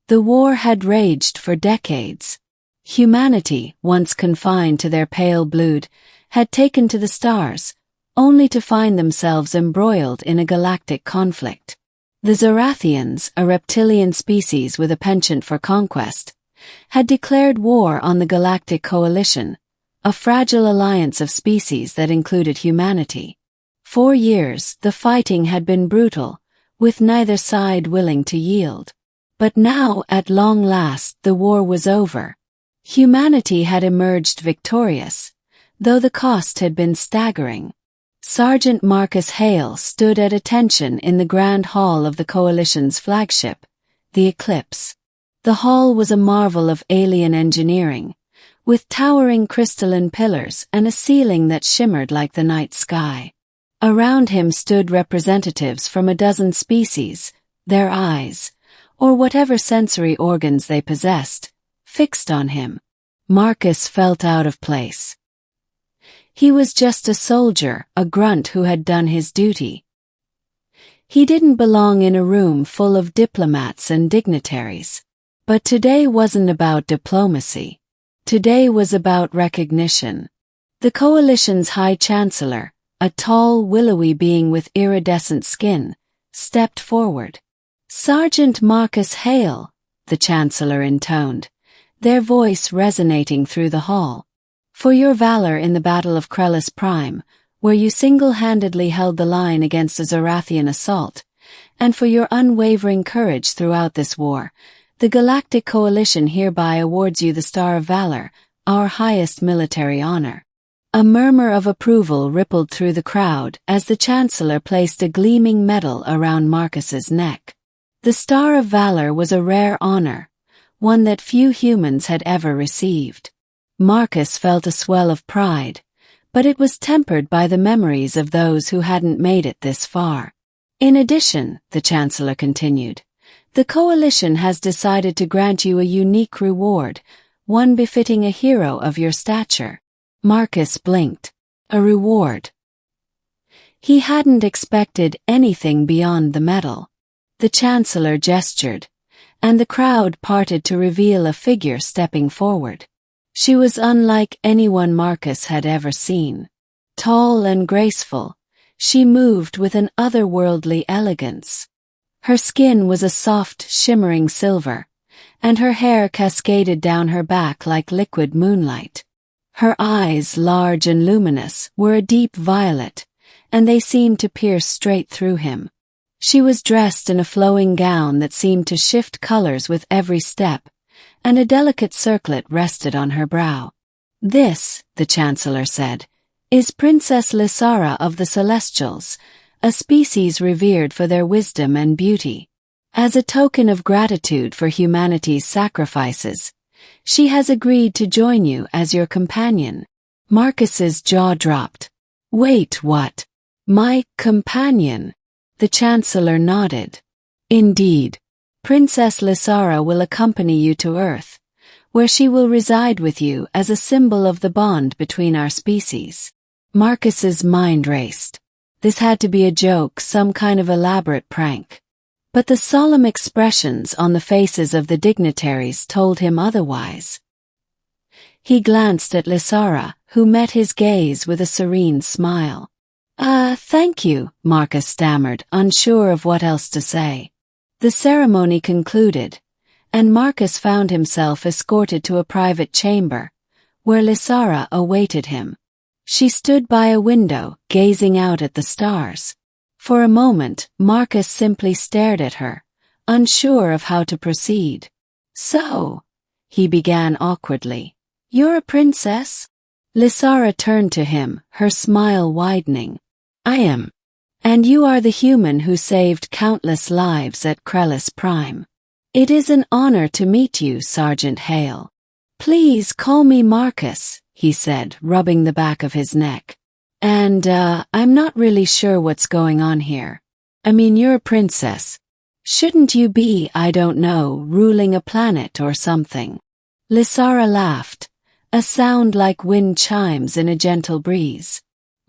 The war had raged for decades. Humanity, once confined to their pale blood, had taken to the stars, only to find themselves embroiled in a galactic conflict. The Zorathians, a reptilian species with a penchant for conquest, had declared war on the Galactic Coalition, a fragile alliance of species that included humanity. For years, the fighting had been brutal, with neither side willing to yield. But now, at long last, the war was over. Humanity had emerged victorious, though the cost had been staggering. Sergeant Marcus Hale stood at attention in the grand hall of the Coalition's flagship, the Eclipse. The hall was a marvel of alien engineering, with towering crystalline pillars and a ceiling that shimmered like the night sky. Around him stood representatives from a dozen species, their eyes, or whatever sensory organs they possessed, fixed on him. Marcus felt out of place. He was just a soldier, a grunt who had done his duty. He didn't belong in a room full of diplomats and dignitaries. But today wasn't about diplomacy. Today was about recognition. The Coalition's High Chancellor, a tall, willowy being with iridescent skin, stepped forward. "Sergeant Marcus Hale," the Chancellor intoned, their voice resonating through the hall. "For your valor in the Battle of Krellis Prime, where you single-handedly held the line against a Zorathian assault, and for your unwavering courage throughout this war, the Galactic Coalition hereby awards you the Star of Valor, our highest military honor." A murmur of approval rippled through the crowd as the Chancellor placed a gleaming medal around Marcus's neck. The Star of Valor was a rare honor, one that few humans had ever received. Marcus felt a swell of pride, but it was tempered by the memories of those who hadn't made it this far. "In addition," the Chancellor continued, "the Coalition has decided to grant you a unique reward, one befitting a hero of your stature." Marcus blinked. A reward. He hadn't expected anything beyond the medal. The Chancellor gestured, and the crowd parted to reveal a figure stepping forward. She was unlike anyone Marcus had ever seen. Tall and graceful, she moved with an otherworldly elegance. Her skin was a soft, shimmering silver, and her hair cascaded down her back like liquid moonlight. Her eyes, large and luminous, were a deep violet, and they seemed to pierce straight through him. She was dressed in a flowing gown that seemed to shift colors with every step, and a delicate circlet rested on her brow. "This," the Chancellor said, "is Princess Lysara of the Celestials, a species revered for their wisdom and beauty. As a token of gratitude for humanity's sacrifices, she has agreed to join you as your companion." Marcus's jaw dropped. "Wait, what? My companion?" The Chancellor nodded. "Indeed. Princess Lysara will accompany you to Earth, where she will reside with you as a symbol of the bond between our species." Marcus's mind raced. This had to be a joke, some kind of elaborate prank. But the solemn expressions on the faces of the dignitaries told him otherwise. He glanced at Lysara, who met his gaze with a serene smile. Thank you," Marcus stammered, unsure of what else to say. The ceremony concluded, and Marcus found himself escorted to a private chamber, where Lysara awaited him. She stood by a window, gazing out at the stars. For a moment, Marcus simply stared at her, unsure of how to proceed. "So," he began awkwardly, "you're a princess?" Lysara turned to him, her smile widening. "I am. And you are the human who saved countless lives at Krellis Prime. It is an honor to meet you, Sergeant Hale." "Please call me Marcus," he said, rubbing the back of his neck. "And, I'm not really sure what's going on here. I mean, you're a princess. Shouldn't you be, I don't know, ruling a planet or something?" Lysara laughed, a sound like wind chimes in a gentle breeze.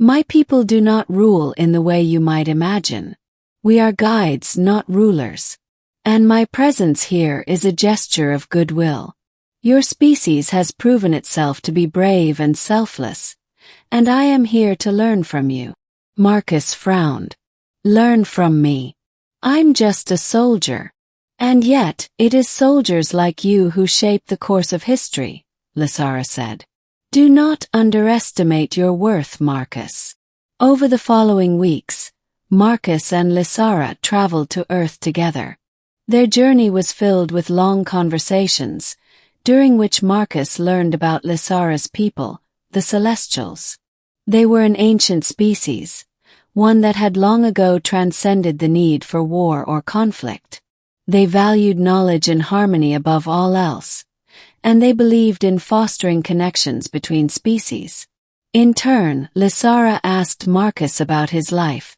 "My people do not rule in the way you might imagine. We are guides, not rulers. And my presence here is a gesture of goodwill. Your species has proven itself to be brave and selfless, and I am here to learn from you. Marcus frowned. Learn from me. I'm just a soldier. And yet, it is soldiers like you who shape the course of history, Lysara said. Do not underestimate your worth, Marcus. Over the following weeks, Marcus and Lysara traveled to Earth together. Their journey was filled with long conversations, during which Marcus learned about Lysara's people, the Celestials. They were an ancient species, one that had long ago transcended the need for war or conflict. They valued knowledge and harmony above all else, and they believed in fostering connections between species. In turn, Lysara asked Marcus about his life,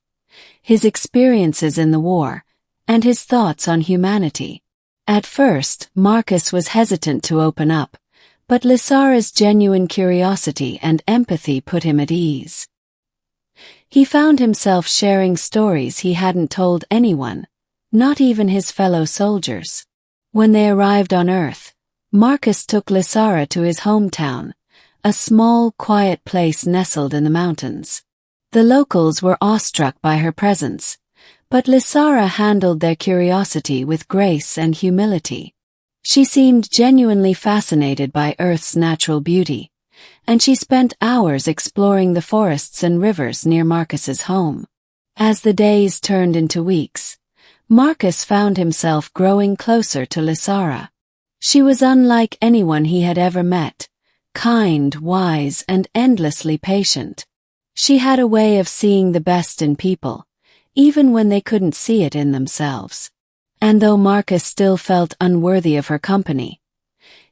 his experiences in the war, and his thoughts on humanity. At first, Marcus was hesitant to open up, but Lysara's genuine curiosity and empathy put him at ease. He found himself sharing stories he hadn't told anyone, not even his fellow soldiers. When they arrived on Earth, Marcus took Lysara to his hometown, a small, quiet place nestled in the mountains. The locals were awestruck by her presence, but Lysara handled their curiosity with grace and humility. She seemed genuinely fascinated by Earth's natural beauty, and she spent hours exploring the forests and rivers near Marcus's home. As the days turned into weeks, Marcus found himself growing closer to Lysara. She was unlike anyone he had ever met, kind, wise, and endlessly patient. She had a way of seeing the best in people, even when they couldn't see it in themselves. And though Marcus still felt unworthy of her company,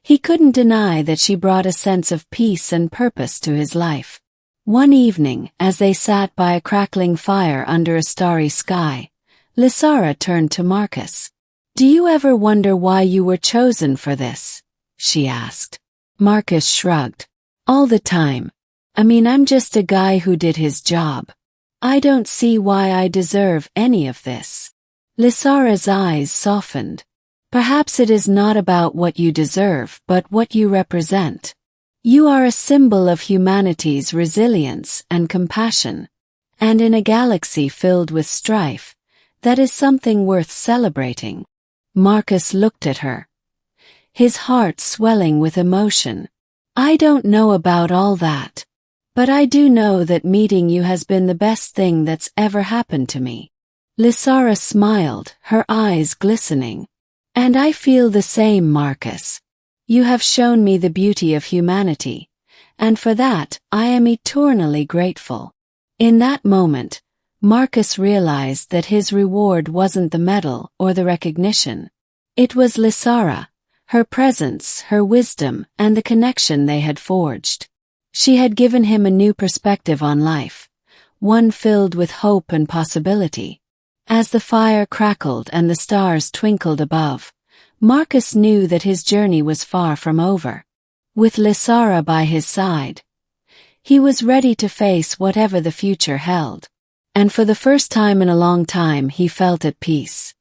he couldn't deny that she brought a sense of peace and purpose to his life. One evening, as they sat by a crackling fire under a starry sky, Lysara turned to Marcus. Do you ever wonder why you were chosen for this? She asked. Marcus shrugged. All the time. I'm just a guy who did his job. I don't see why I deserve any of this. Lysara's eyes softened. Perhaps it is not about what you deserve but what you represent. You are a symbol of humanity's resilience and compassion. And in a galaxy filled with strife, that is something worth celebrating. Marcus looked at her, his heart swelling with emotion. I don't know about all that, but I do know that meeting you has been the best thing that's ever happened to me. Lysara smiled, her eyes glistening. And I feel the same, Marcus. You have shown me the beauty of humanity, and for that I am eternally grateful. In that moment, Marcus realized that his reward wasn't the medal or the recognition. It was Lysara, her presence, her wisdom, and the connection they had forged. She had given him a new perspective on life, one filled with hope and possibility. As the fire crackled and the stars twinkled above, Marcus knew that his journey was far from over. With Lysara by his side, he was ready to face whatever the future held. And for the first time in a long time he felt at peace.